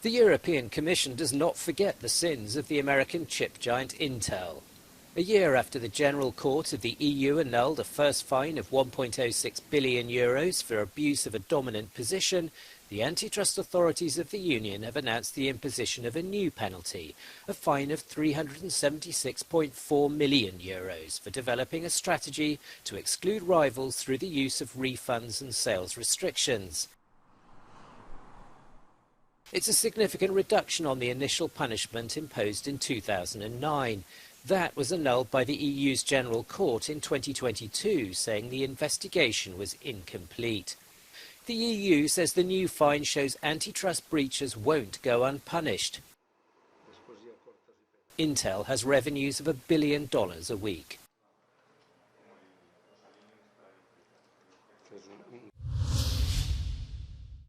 The European Commission does not forget the sins of the American chip giant Intel. A year after the General Court of the EU annulled a first fine of €1.06 billion for abuse of a dominant position, the antitrust authorities of the Union have announced the imposition of a new penalty, a fine of €376.4 million for developing a strategy to exclude rivals through the use of refunds and sales restrictions. It's a significant reduction on the initial punishment imposed in 2009. That was annulled by the EU's General Court in 2022, saying the investigation was incomplete. The EU says the new fine shows antitrust breaches won't go unpunished. Intel has revenues of $1 billion a week.